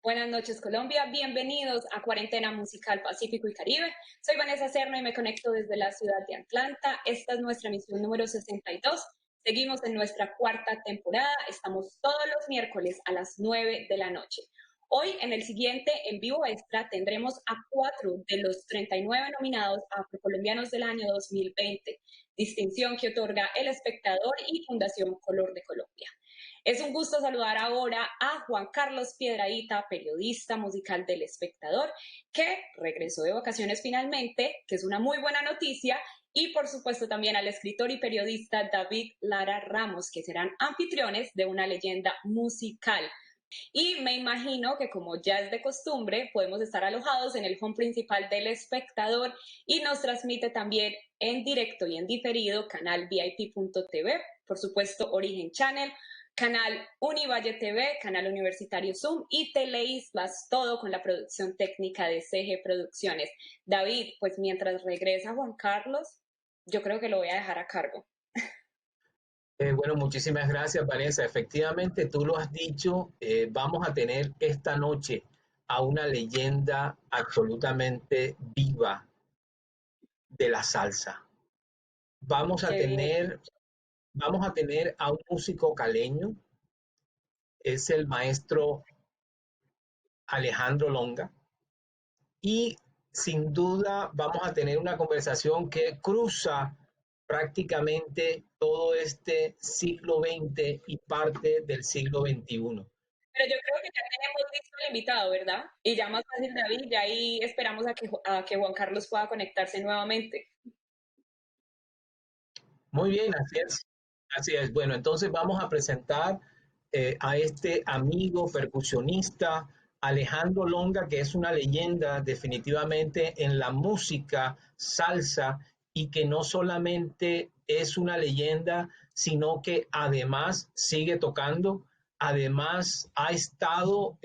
Buenas noches, Colombia. Bienvenidos a Cuarentena Musical Pacífico y Caribe. Soy Vanessa Serna y me conecto desde la ciudad de Atlanta. Esta es nuestra emisión número 62. Seguimos en nuestra cuarta temporada. Estamos todos los miércoles a las 9 de la noche. Hoy, en el siguiente En Vivo Extra, tendremos a 4 de los 39 nominados a Afrocolombianos del año 2020, distinción que otorga El Espectador y Fundación Color de Colombia. Es un gusto saludar ahora a Juan Carlos Piedrahita, periodista musical del Espectador, que regresó de vacaciones finalmente, que es una muy buena noticia, y por supuesto también al escritor y periodista David Lara Ramos, que serán anfitriones de una leyenda musical. Y me imagino que, como ya es de costumbre, podemos estar alojados en el home principal del Espectador y nos transmite también en directo y en diferido canal VIP.tv, por supuesto Origen Channel, canal Univalle TV, canal Universitario Zoom y Teleislas, todo con la producción técnica de CG Producciones. David, pues mientras regresa Juan Carlos, yo creo que lo voy a dejar a cargo. Bueno, muchísimas gracias, Vanessa. Efectivamente, tú lo has dicho, vamos a tener esta noche a una leyenda absolutamente viva de la salsa. Vamos a tener a un músico caleño, es el maestro Alejandro Longa, y sin duda vamos a tener una conversación que cruza prácticamente todo este siglo XX y parte del siglo XXI. Pero yo creo que ya tenemos listo el invitado, ¿verdad? Y ya más fácil, David, ya ahí esperamos a que Juan Carlos pueda conectarse nuevamente. Muy bien, así es. Así es. Bueno, entonces vamos a presentar a este amigo percusionista, Alejandro Longa, que es una leyenda definitivamente en la música salsa y que no solamente es una leyenda, sino que además sigue tocando, además ha estado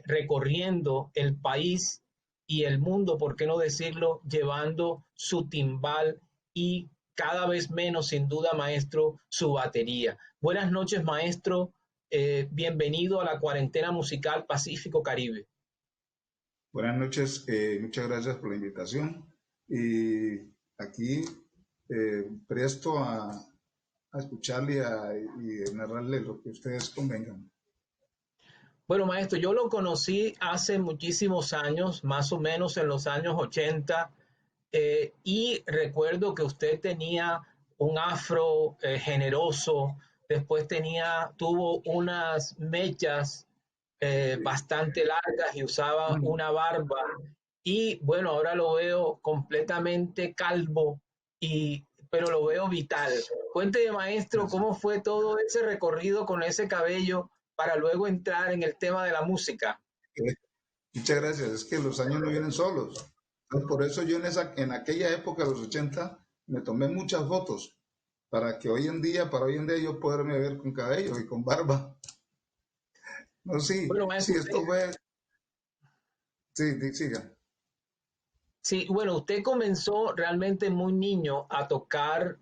recorriendo el país y el mundo, ¿por qué no decirlo?, llevando su timbal y cada vez menos, sin duda, maestro, su batería. Buenas noches, maestro. Bienvenido a la cuarentena musical Pacífico Caribe. Buenas noches, muchas gracias por la invitación. Y aquí presto a escucharle y narrarle lo que ustedes convengan. Bueno, maestro, yo lo conocí hace muchísimos años, más o menos en los años 80, y recuerdo que usted tenía un afro generoso, después tuvo unas mechas bastante largas y usaba una barba, y bueno, ahora lo veo completamente calvo, pero lo veo vital. Cuénteme, maestro, ¿cómo fue todo ese recorrido con ese cabello para luego entrar en el tema de la música? Muchas gracias, es que los años no vienen solos. Entonces, por eso yo en aquella época, los 80, me tomé muchas fotos para que para hoy en día yo poderme ver con cabello y con barba. No, sí, Bueno, maestro, sí, esto fue... Sí, siga. Sí, bueno, usted comenzó realmente muy niño a tocar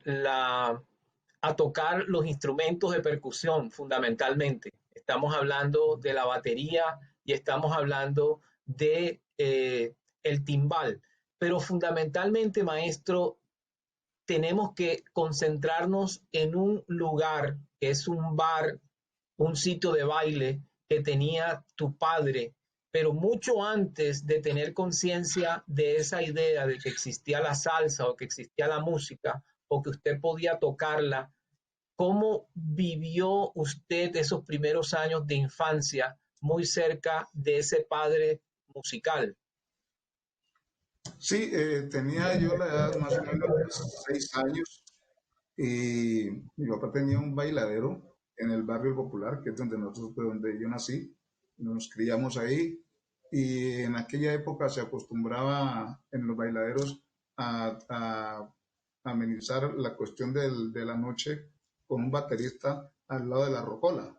los instrumentos de percusión, fundamentalmente. Estamos hablando de la batería y estamos hablando de el timbal. Pero fundamentalmente, maestro, tenemos que concentrarnos en un lugar que es un bar, un sitio de baile que tenía tu padre, pero mucho antes de tener conciencia de esa idea de que existía la salsa o que existía la música o que usted podía tocarla, ¿cómo vivió usted esos primeros años de infancia muy cerca de ese padre musical? Sí, tenía yo la edad más o menos de 6 años y mi papá tenía un bailadero en el barrio popular, que es donde yo nací, nos criamos ahí y en aquella época se acostumbraba en los bailaderos a amenizar la cuestión de la noche con un baterista al lado de la rocola.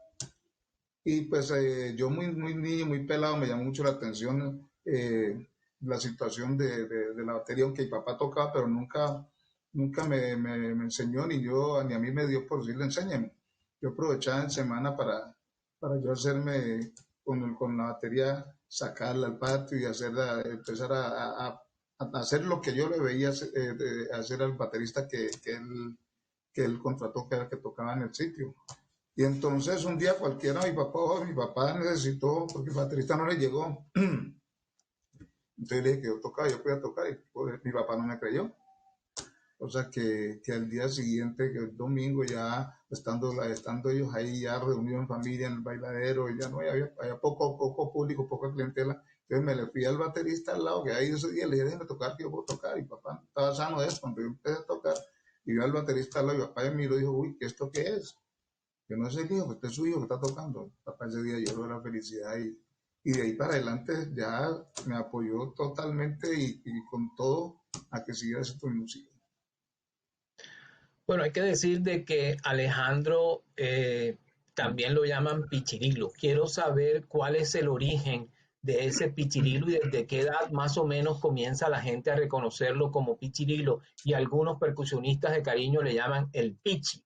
Y pues yo muy niño, muy pelado, me llamó mucho la atención la situación de la batería, aunque mi papá tocaba, pero nunca me enseñó, ni yo, ni a mí me dio por decirle, enséñeme. Yo aprovechaba en semana para yo hacerme con la batería, sacarla al patio y empezar a hacer lo que yo le veía hacer al baterista que él contrató, que era el que tocaba en el sitio. Y entonces un día cualquiera, mi papá necesitó, porque el baterista no le llegó. Entonces le dije que yo tocaba, yo podía tocar, y pues, mi papá no me creyó. O sea que al día siguiente, que el domingo, ya estando ellos ahí ya reunidos en familia en el bailadero, y ya no había poco público, poca clientela. Entonces me le fui al baterista al lado, que ahí ese día le dije, déjame tocar, que yo puedo tocar. Y papá estaba sano de eso. Cuando yo empecé a tocar, y vio al baterista al lado, y papá me miró y dijo, uy, ¿qué esto qué es? Que no es el hijo, que este es su hijo que está tocando. Papá ese día lloró de la felicidad y de ahí para adelante ya me apoyó totalmente y con todo a que siguiera haciendo mi música. Bueno, hay que decir de que Alejandro también lo llaman Pichirilo. Quiero saber cuál es el origen de ese Pichirilo y desde qué edad más o menos comienza la gente a reconocerlo como Pichirilo y algunos percusionistas de cariño le llaman el Pichi.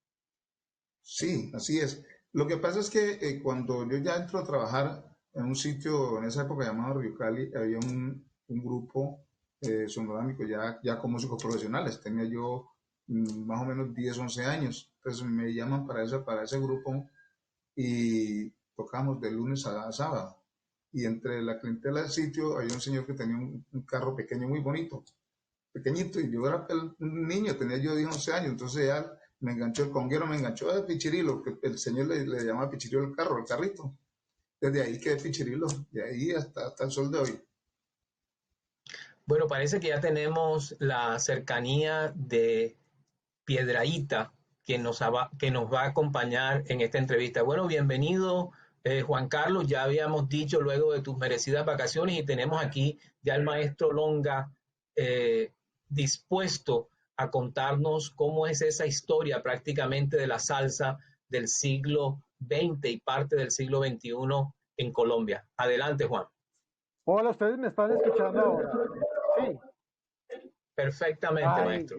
Sí, así es. Lo que pasa es que cuando yo ya entro a trabajar en un sitio en esa época llamado Río Cali, había un grupo sonorámico ya con músicos profesionales. Tenía yo más o menos 10 11 años. Entonces me llaman para ese grupo y tocamos de lunes a sábado. Y entre la clientela del sitio había un señor que tenía un carro pequeño muy bonito, pequeñito, y yo era un niño, tenía yo 10 11 años, entonces ya me enganchó el conguero, me enganchó de Pichirilo, que el señor le llamaba Pichirilo el carro, el carrito. Desde ahí quedé Pichirilo, de ahí hasta el sol de hoy. Bueno, parece que ya tenemos la cercanía de Piedraíta, que nos va a acompañar en esta entrevista. Bueno, bienvenido, Juan Carlos. Ya habíamos dicho luego de tus merecidas vacaciones y tenemos aquí ya el maestro Longa eh, dispuesto a contarnos cómo es esa historia prácticamente de la salsa del siglo XX y parte del siglo XXI en Colombia. Adelante, Juan. Hola, ¿ustedes me están escuchando ahora? Sí. Perfectamente, Ay, maestro.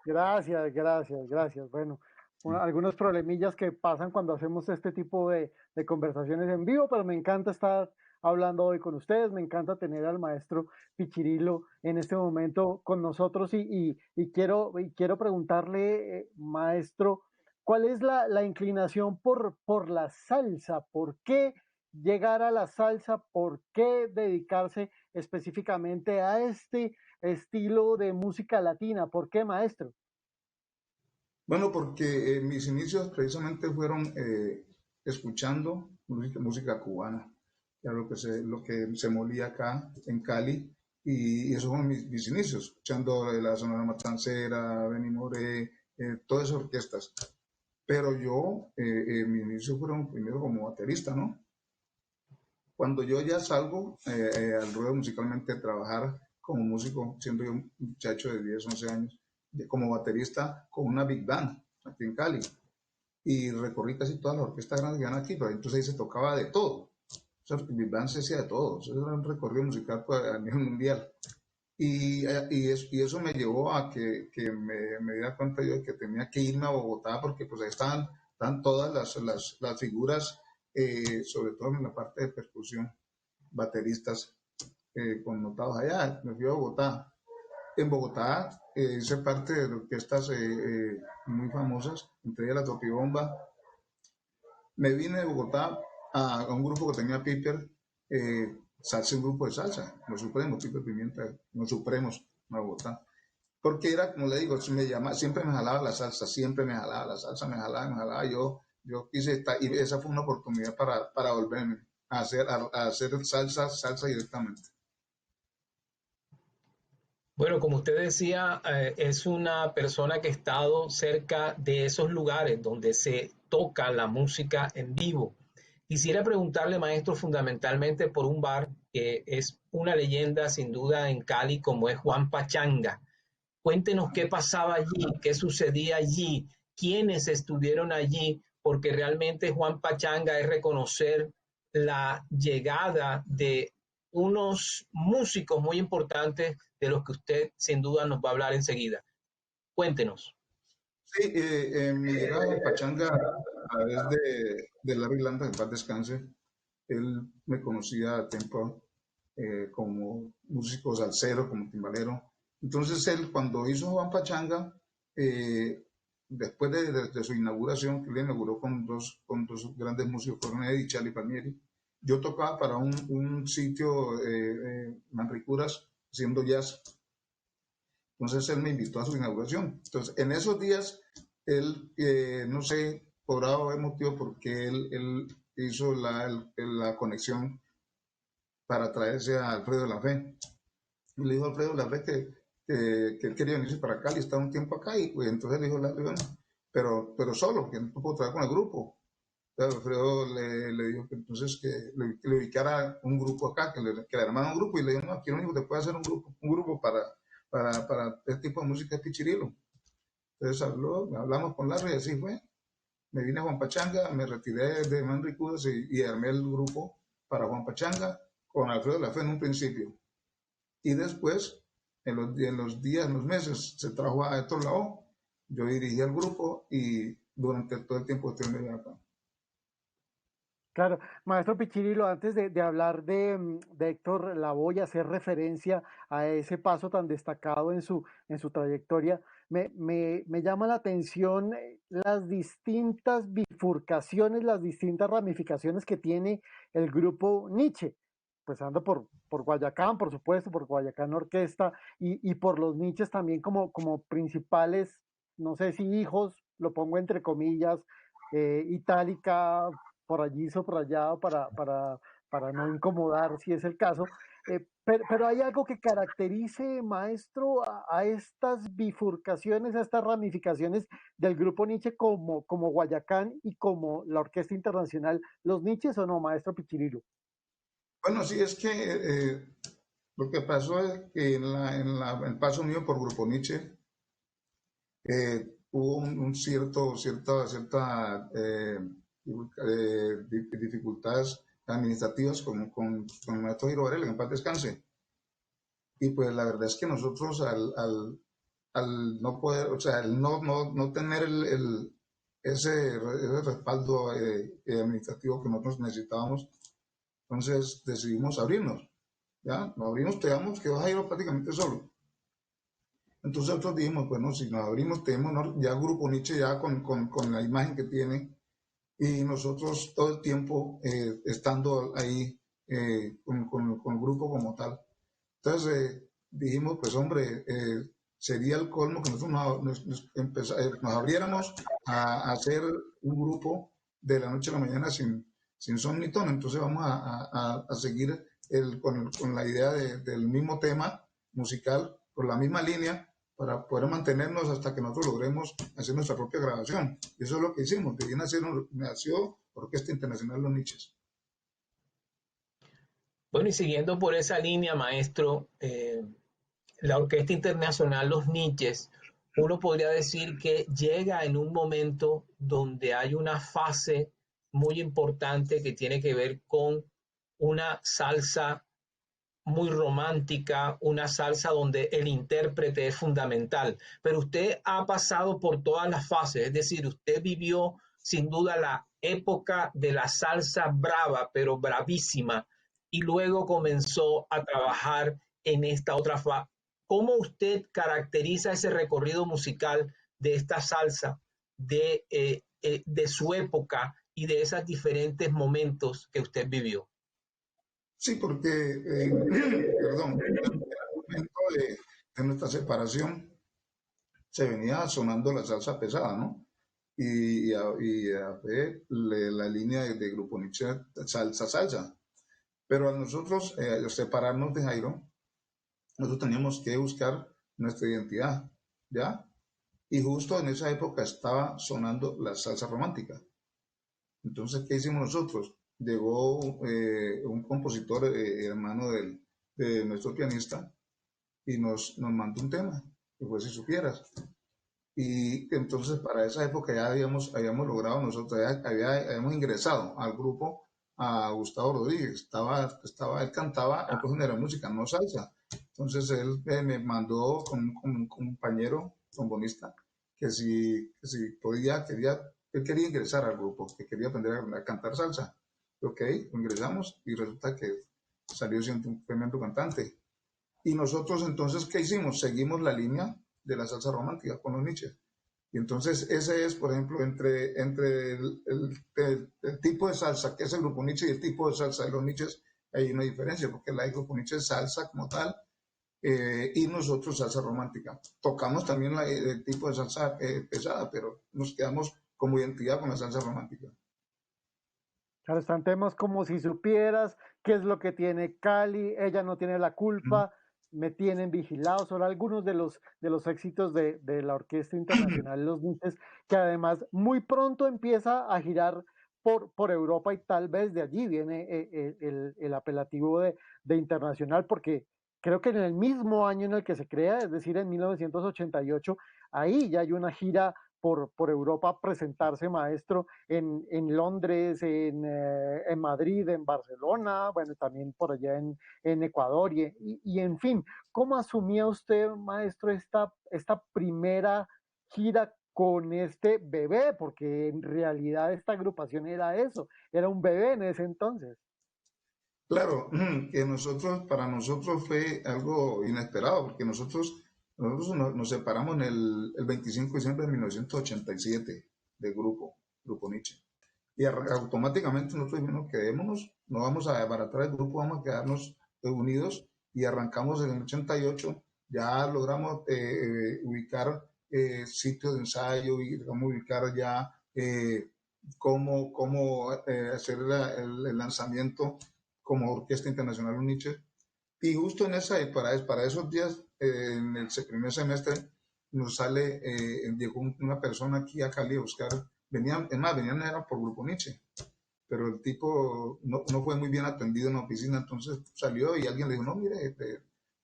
gracias. Bueno, algunos problemillas que pasan cuando hacemos este tipo de conversaciones en vivo, pero me encanta estar hablando hoy con ustedes, me encanta tener al maestro Pichirilo en este momento con nosotros y quiero preguntarle, maestro, ¿cuál es la inclinación por la salsa? ¿Por qué llegar a la salsa? ¿Por qué dedicarse específicamente a este estilo de música latina? ¿Por qué, maestro? Bueno, porque mis inicios precisamente fueron escuchando música cubana, era lo que se molía acá en Cali, y esos fueron mis inicios, escuchando la Sonora Matancera, Benny Moré, todas esas orquestas. Pero yo, mis inicios fueron primero como baterista, ¿no? Cuando yo ya salgo al ruedo musicalmente a trabajar como músico, siendo yo un muchacho de 10 11 años, como baterista con una big band aquí en Cali. Y recorrí casi todas las orquestas grandes que eran aquí, pero entonces ahí se tocaba de todo. O sea, big band se hacía de todo. Eso era un recorrido musical pues, a nivel mundial. Y eso me llevó a que me diera cuenta yo de que tenía que irme a Bogotá porque pues ahí estaban todas las figuras, sobre todo en la parte de percusión, bateristas connotados allá. Me fui a Bogotá. En Bogotá hice parte de orquestas muy famosas, entre ellas la Tropibomba. Me vine de Bogotá a un grupo que tenía Piper, salsa, un grupo de salsa, Los Supremos, Piper Pimienta, Los Supremos, en Bogotá. Porque era, como le digo, siempre me jalaba la salsa, siempre me jalaba la salsa, me jalaba. Yo quise estar, y esa fue una oportunidad para volverme a hacer salsa directamente. Bueno, como usted decía, es una persona que ha estado cerca de esos lugares donde se toca la música en vivo. Quisiera preguntarle, maestro, fundamentalmente por un bar que es una leyenda sin duda en Cali, como es Juan Pachanga. Cuéntenos qué pasaba allí, qué sucedía allí, quiénes estuvieron allí, porque realmente Juan Pachanga es reconocer la llegada de unos músicos muy importantes de los que usted sin duda nos va a hablar enseguida. Cuéntenos. Sí, en mi llegada a Pachanga a través de Larry Landa, en paz descanse, él me conocía a tiempo como músico salsero, como timbalero. Entonces él, cuando hizo Juan Pachanga, eh, después de su inauguración, que le inauguró con dos grandes músicos, fueron Eddie y Charlie Palmieri, yo tocaba para un sitio, Manricuras, haciendo jazz. Entonces él me invitó a su inauguración. Entonces, en esos días, él, no sé, por algún motivo, porque él hizo la conexión para traerse a Alfredo Lafé. Y le dijo a Alfredo Lafé que él quería venirse para Cali, estaba un tiempo acá, y pues, entonces le dijo, bueno, pero solo, que no puedo trabajar con el grupo. Entonces Alfredo le dijo que entonces que le ubicara un grupo acá, que le armara un grupo, y le dijo, no, aquí lo único que te puede hacer un grupo para este tipo de música es Pichirilo. Entonces hablamos con Larry y así fue. Me vine a Juan Pachanga, me retiré de Manricudas y armé el grupo para Juan Pachanga con Alfredo Lafé en un principio. Y después, en los días, en los meses, se trajo a Héctor Lavoe. Yo dirigí el grupo y durante todo el tiempo estuve acá. Claro, maestro Pichirilo, antes de hablar de Héctor Lavoe y hacer referencia a ese paso tan destacado en su trayectoria, me llama la atención las distintas bifurcaciones, las distintas ramificaciones que tiene el grupo Nietzsche, empezando por Guayacán, por supuesto, por Guayacán Orquesta y por los Nietzsches también como principales, no sé si hijos, lo pongo entre comillas, Itálica, por allí subrayado para no incomodar si es el caso. Pero hay algo que caracterice, maestro, a estas bifurcaciones, a estas ramificaciones del grupo Nietzsche como Guayacán y como la Orquesta Internacional, ¿los Nietzsches o no, maestro Pichirilo? Bueno, sí, es que lo que pasó es que el paso mío por Grupo Nietzsche, hubo cierta dificultades administrativas con el maestro Giro Varela, en paz descanse. Y pues la verdad es que nosotros al no poder, o sea, al no tener ese respaldo administrativo que nosotros necesitábamos, entonces decidimos abrirnos. ¿Ya? Nos abrimos, quedó Jairo prácticamente solo. Entonces nosotros dijimos, bueno, si nos abrimos, tenemos ya Grupo Nietzsche ya con la imagen que tiene, y nosotros todo el tiempo estando ahí con el grupo como tal. Entonces dijimos, pues hombre, sería el colmo que nosotros nos abriéramos a hacer un grupo de la noche a la mañana sin son ni ton. Entonces vamos a seguir con la idea del mismo tema musical, por la misma línea, para poder mantenernos hasta que nosotros logremos hacer nuestra propia grabación. Y eso es lo que hicimos. De ahí nació Orquesta Internacional Los Niches. Bueno, y siguiendo por esa línea, maestro, la Orquesta Internacional Los Niches, uno podría decir que llega en un momento donde hay una fase muy importante que tiene que ver con una salsa muy romántica, una salsa donde el intérprete es fundamental. Pero usted ha pasado por todas las fases, es decir, usted vivió sin duda la época de la salsa brava, pero bravísima, y luego comenzó a trabajar en esta otra fase. ¿Cómo usted caracteriza ese recorrido musical de esta salsa, de su época y de esos diferentes momentos que usted vivió? Sí, porque, perdón, en el momento de nuestra separación se venía sonando la salsa pesada, ¿no? La línea de Grupo Nietzsche, salsa. Pero a nosotros, al separarnos de Jairo, nosotros teníamos que buscar nuestra identidad, ¿ya? Y justo en esa época estaba sonando la salsa romántica. Entonces, ¿qué hicimos nosotros? Llegó un compositor, hermano de nuestro pianista, y nos mandó un tema, que fue Si Supieras. Y entonces para esa época ya habíamos logrado nosotros, habíamos ingresado al grupo a Gustavo Rodríguez. Él cantaba Ah, otro género de música, no salsa. Entonces él me mandó con un compañero trombonista que si él quería ingresar al grupo, que quería aprender a cantar salsa. Ok, ingresamos y resulta que salió siendo un tremendo cantante. Y nosotros entonces, ¿qué hicimos? Seguimos la línea de la salsa romántica con los niches. Y entonces ese es, por ejemplo, entre el tipo de salsa que es el grupo Nietzsche y el tipo de salsa de los niches, hay una diferencia, porque la de grupo Nietzsche es salsa como tal, y nosotros salsa romántica. Tocamos también el tipo de salsa pesada, pero nos quedamos como identidad con la salsa romántica. Claro, están temas como si supieras qué es lo que tiene Cali, ella no tiene la culpa, me tienen vigilado, son algunos de los éxitos de la Orquesta Internacional Los Niches, que además muy pronto empieza a girar por Europa y tal vez de allí viene el apelativo de internacional, porque creo que en el mismo año en el que se crea, es decir, en 1988, ahí ya hay una gira por Europa a presentarse, maestro, en Londres, en Madrid, en Barcelona, bueno, también por allá en Ecuador y en fin, ¿cómo asumía usted, maestro, esta primera gira con este bebé? Porque en realidad esta agrupación era eso, era un bebé en ese entonces. Claro, que para nosotros fue algo inesperado, porque nosotros nos separamos el 25 de diciembre de 1987 del Grupo Nietzsche. Y automáticamente nosotros dijimos, quedémonos, no vamos a desbaratar el grupo, vamos a quedarnos unidos y arrancamos en el 88, ya logramos ubicar sitios de ensayo y vamos a ubicar ya cómo hacer el lanzamiento como Orquesta Internacional UNICHE. Y justo para esos días, en el primer semestre, nos llegó una persona aquí a Cali a buscar, venían era por Grupo Nietzsche, pero el tipo no fue muy bien atendido en la oficina, entonces salió y alguien le dijo, no, mire,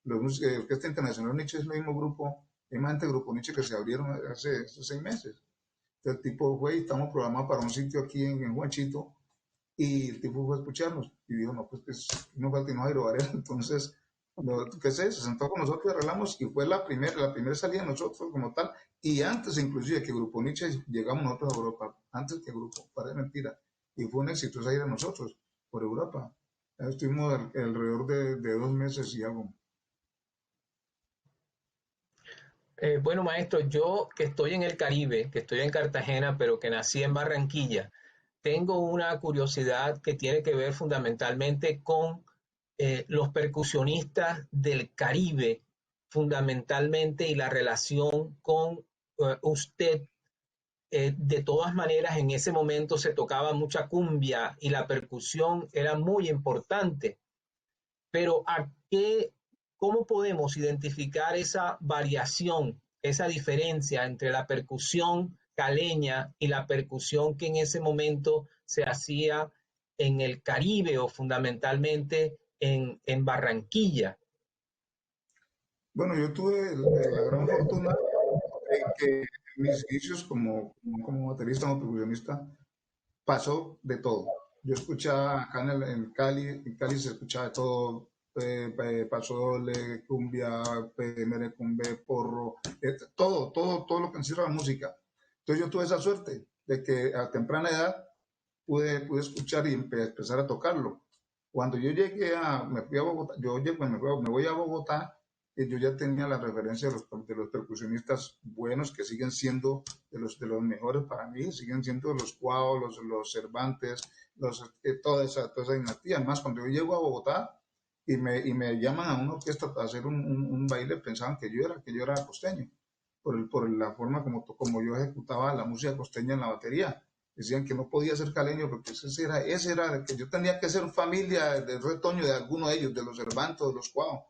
Orquesta Internacional Nietzsche es el mismo grupo, el Grupo Nietzsche que se abrieron hace 6 meses. Entonces, el tipo fue y estamos programados para un sitio aquí en Juanchito, y el tipo fue a escucharnos y dijo, no, pues no falta y no Jairo Varela. Entonces, ¿qué sé? Se sentó con nosotros y arreglamos y fue la primera salida de nosotros como tal. Y antes inclusive que Grupo Nietzsche llegamos nosotros a Europa, antes que Grupo, para de mentira. Y fue un éxito esa ida nosotros por Europa. Estuvimos alrededor de 2 meses y algo. bueno, maestro, yo que estoy en el Caribe, que estoy en Cartagena, pero que nací en Barranquilla, tengo una curiosidad que tiene que ver fundamentalmente con los percusionistas del Caribe, fundamentalmente, y la relación con usted. De todas maneras, en ese momento se tocaba mucha cumbia y la percusión era muy importante. Pero ¿cómo podemos identificar esa variación, esa diferencia entre la percusión caleña y la percusión que en ese momento se hacía en el Caribe o fundamentalmente en Barranquilla? Bueno, yo tuve la gran fortuna de que en mis inicios como baterista, como percusionista, pasó de todo. Yo escuchaba acá en Cali se escuchaba de todo, pasodoble, cumbia, merecumbe, porro, todo lo que encierra la música. Entonces yo tuve esa suerte de que a temprana edad pude escuchar y empezar a tocarlo. Cuando yo me fui a Bogotá, me voy a Bogotá, yo ya tenía la referencia de los percusionistas buenos que siguen siendo de los mejores para mí, siguen siendo los Cuau, los Cervantes, toda esa dinastía. Además, cuando yo llego a Bogotá y me llaman a una orquesta para hacer un baile, pensaban que yo era costeño, por la forma como yo ejecutaba la música costeña en la batería. Decían que no podía ser caleño porque ese era que yo tenía que ser familia del retoño de alguno de ellos, de los Cervantes, de los Cuau.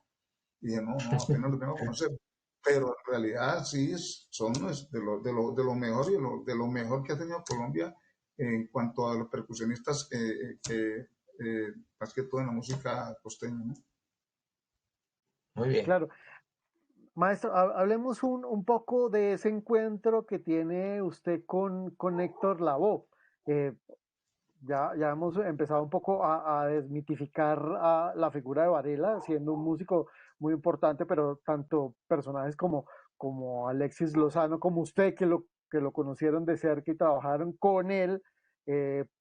Y dije, no, apenas lo tengo que conocer. Pero en realidad sí son de lo mejor y de lo mejor que ha tenido Colombia en cuanto a los percusionistas, más que todo en la música costeña, ¿no? Muy bien. Claro, Maestro, hablemos un poco de ese encuentro que tiene usted con Héctor Lavoe. Eh, ya hemos empezado un poco a desmitificar a la figura de Varela, siendo un músico muy importante, pero tanto personajes como Alexis Lozano, como usted, que lo conocieron de cerca y trabajaron con él,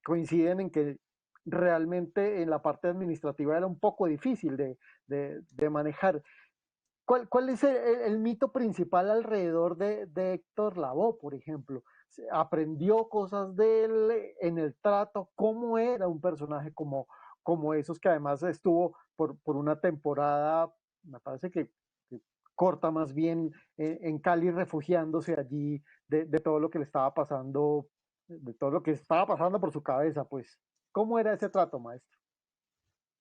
coinciden en que realmente en la parte administrativa era un poco difícil de manejar. ¿Cuál es el mito principal alrededor de Héctor Lavoe, por ejemplo? ¿Aprendió cosas de él en el trato? ¿Cómo era un personaje como esos que además estuvo por una temporada, me parece que corta más bien, en Cali, refugiándose allí de todo lo que le estaba pasando, de todo lo que estaba pasando por su cabeza? Pues, ¿cómo era ese trato, maestro?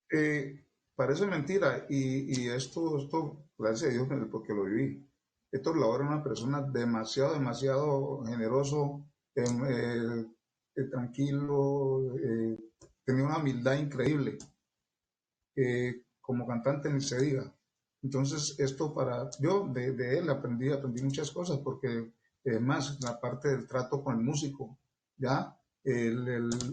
Eh, Parece mentira y esto, gracias a Dios, porque lo viví. Héctor Lavoe era una persona demasiado, demasiado generoso, tranquilo, tenía una humildad increíble. Como cantante ni se diga. Entonces, esto yo de él aprendí muchas cosas, porque más la parte del trato con el músico, ¿ya?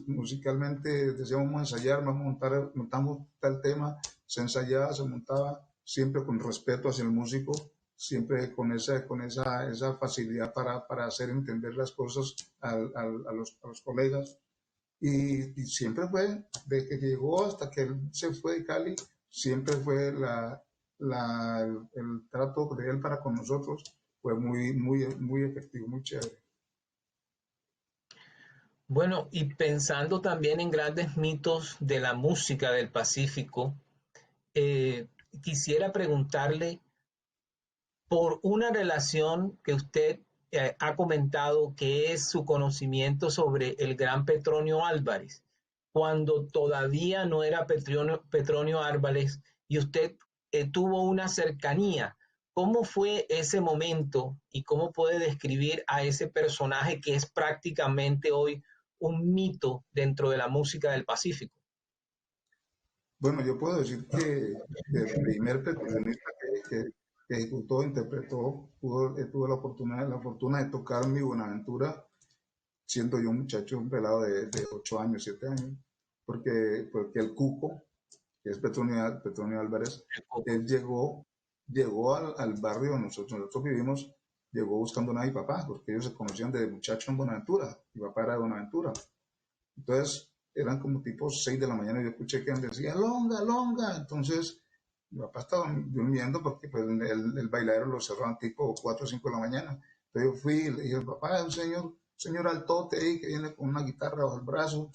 Musicalmente decíamos vamos a ensayar, montamos tal tema, se ensayaba, se montaba, siempre con respeto hacia el músico, siempre esa facilidad para hacer entender las cosas a los colegas. Y siempre fue, de que llegó hasta que él se fue de Cali, siempre fue el trato de él para con nosotros, fue muy, muy, muy efectivo, muy chévere. Bueno, y pensando también en grandes mitos de la música del Pacífico, eh, quisiera preguntarle por una relación que usted ha comentado, que es su conocimiento sobre el gran Petronio Álvarez, cuando todavía no era Petronio Álvarez y usted tuvo una cercanía. ¿Cómo fue ese momento y cómo puede describir a ese personaje que es prácticamente hoy un mito dentro de la música del Pacífico? Bueno, yo puedo decir que el primer percusionista que ejecutó, interpretó, tuve la fortuna de tocar mi Buenaventura, siendo yo un muchacho, un pelado de 8 años, 7 años, porque el Cuco, que es Petronio Álvarez, él llegó al barrio donde nosotros vivimos, llegó buscando a mi papá, porque ellos se conocían de muchacho en Buenaventura, mi papá era de Buenaventura. Entonces, eran como tipo 6 de la mañana y yo escuché que decía, longa, longa. Entonces, mi papá estaba durmiendo porque pues, el bailadero lo cerraban tipo 4 o 5 de la mañana. Entonces yo fui y le dije, papá, es un señor altote ahí que viene con una guitarra bajo el brazo.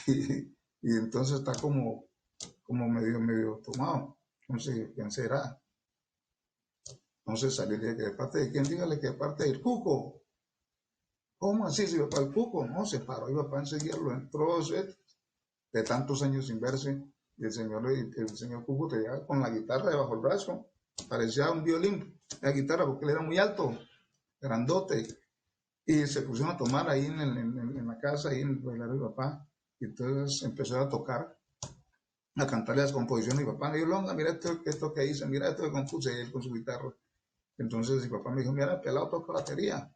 Y entonces está como medio tomado. Entonces, ¿quién será? Entonces salí y le dije, ¿de parte de quién? Dígale que de parte del Cuco. ¿Cómo así? Si papá el Cuco, no, se paró y papá enseguida lo entró, de tantos años sin verse, y el señor Cuco te llegaba con la guitarra debajo del brazo, parecía un violín, la guitarra, porque él era muy alto, grandote, y se pusieron a tomar ahí en la casa, ahí en el bailar de papá, y entonces empezó a tocar, a cantarle las composiciones, y papá me dijo, Longa, mira esto que hice, mira esto que compuse él con su guitarra. Entonces mi papá me dijo, mira, pelado toca batería.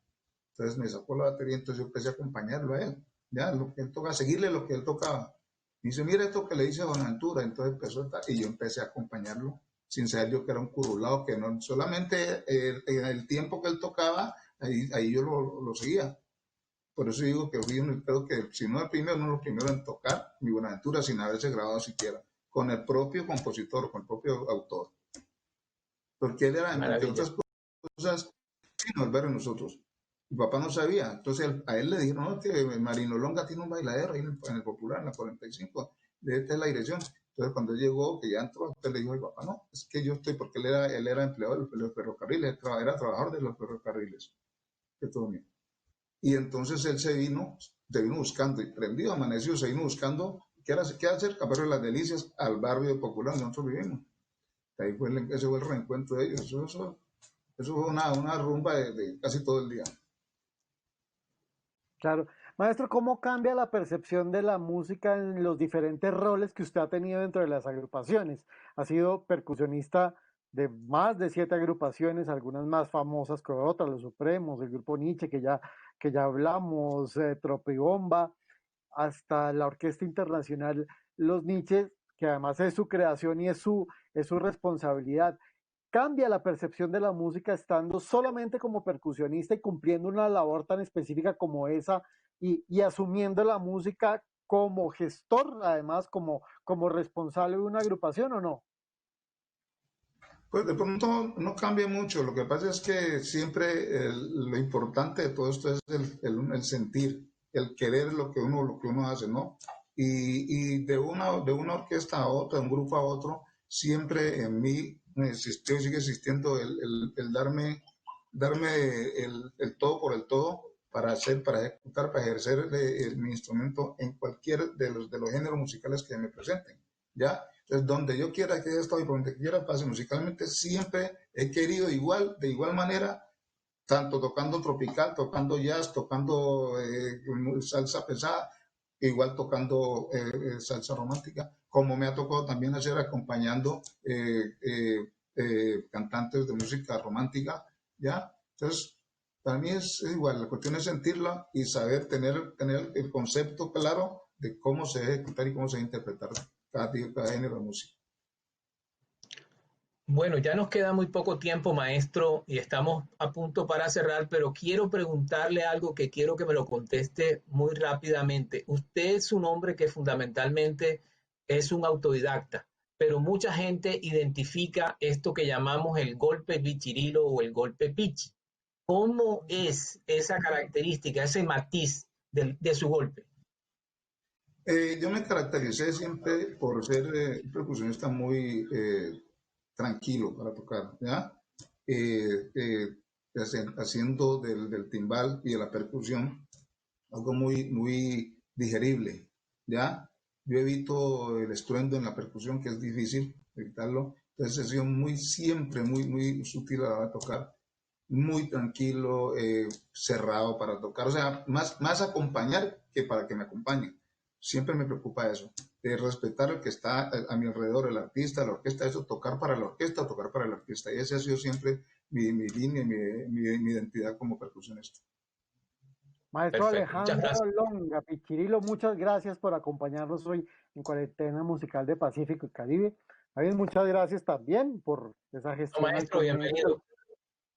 Entonces me sacó la batería, entonces yo empecé a acompañarlo a él, ya, lo que él toca, seguirle lo que él tocaba. Y dice, mira esto que le hice a Bonaventura. Entonces empezó a estar, y yo empecé a acompañarlo, sin saber yo que era un curulado, que no solamente en el tiempo que él tocaba, ahí yo lo seguía. Por eso digo que fui creo que si no el primero, no lo primero en tocar mi Buenaventura sin haberse grabado siquiera, con el propio compositor, con el propio autor. Porque él era, entre Maravilla. otras cosas, vino al barrio nosotros. Mi papá no sabía, entonces a él le dijeron, no, que Marino Longa tiene un bailadero ahí en el Popular, en la 45, de esta es la dirección. Entonces cuando él llegó, que ya entró, usted le dijo a mi papá, no, es que yo estoy, porque él era empleado de los ferrocarriles, era trabajador de los ferrocarriles, de todo mío. Y entonces él se vino buscando, y prendido, amaneció, se vino buscando, qué hacer? Barrio de las Delicias, al barrio Popular donde nosotros vivimos. Ahí ese fue el reencuentro de ellos. Eso fue una rumba de casi todo el día. Claro. Maestro, ¿cómo cambia la percepción de la música en los diferentes roles que usted ha tenido dentro de las agrupaciones? Ha sido percusionista de más de 7 agrupaciones, algunas más famosas que otras, Los Supremos, el grupo Nietzsche, que ya hablamos, Tropibomba, hasta la Orquesta Internacional Los Niches, que además es su creación y es su responsabilidad. Cambia la percepción de la música estando solamente como percusionista y cumpliendo una labor tan específica como esa y asumiendo la música como gestor, además como responsable de una agrupación, ¿o no? Pues de pronto no cambia mucho. Lo que pasa es que siempre lo importante de todo esto es el sentir, el querer lo que uno hace, ¿no? Y de una orquesta a otra, de un grupo a otro, siempre en mí existió y sigue existiendo darme el todo por el todo para hacer, para ejecutar, para ejercer mi instrumento en cualquier de los géneros musicales que me presenten, ¿ya? Entonces, donde yo quiera que estoy, por donde quiera pase musicalmente, siempre he querido de igual manera, tanto tocando tropical, tocando jazz, tocando salsa pesada, igual tocando salsa romántica, como me ha tocado también hacer acompañando cantantes de música romántica, ¿ya? Entonces, para mí es igual, la cuestión es sentirla y saber tener el concepto claro de cómo se debe ejecutar y cómo se debe interpretar cada género de música. Bueno, ya nos queda muy poco tiempo, maestro, y estamos a punto para cerrar, pero quiero preguntarle algo que quiero que me lo conteste muy rápidamente. Usted es un hombre que fundamentalmente es un autodidacta, pero mucha gente identifica esto que llamamos el golpe bichirilo o el golpe pichi. ¿Cómo es esa característica, ese matiz de su golpe? Yo me caractericé siempre por ser un percusionista muy tranquilo para tocar, ¿ya? Haciendo del timbal y de la percusión algo muy digerible, ¿ya? Yo evito el estruendo en la percusión, que es difícil evitarlo, entonces he sido siempre muy sutil a la hora de tocar, muy tranquilo, cerrado para tocar, o sea, más acompañar que para que me acompañen. Siempre me preocupa eso, de respetar el que está a mi alrededor, el artista, la orquesta, eso, tocar para la orquesta, tocar para la orquesta. Y ese ha sido siempre mi línea, mi identidad como percusionista. Maestro Perfecto, muchas Alejandro gracias. Longa Pichirilo, muchas gracias por acompañarnos hoy en Cuarentena Musical de Pacífico y Caribe. David, muchas gracias también por esa No, gestión al maestro, comienzo. bienvenido.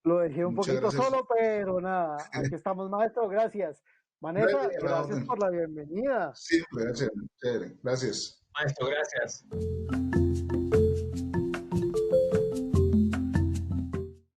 Lo dejé un Muchas poquito gracias. solo, pero nada, aquí estamos, maestro, gracias. Gracias Maneta, a la gracias orden. por la bienvenida. Siempre, gracias. Chévere. Gracias. Maestro, gracias.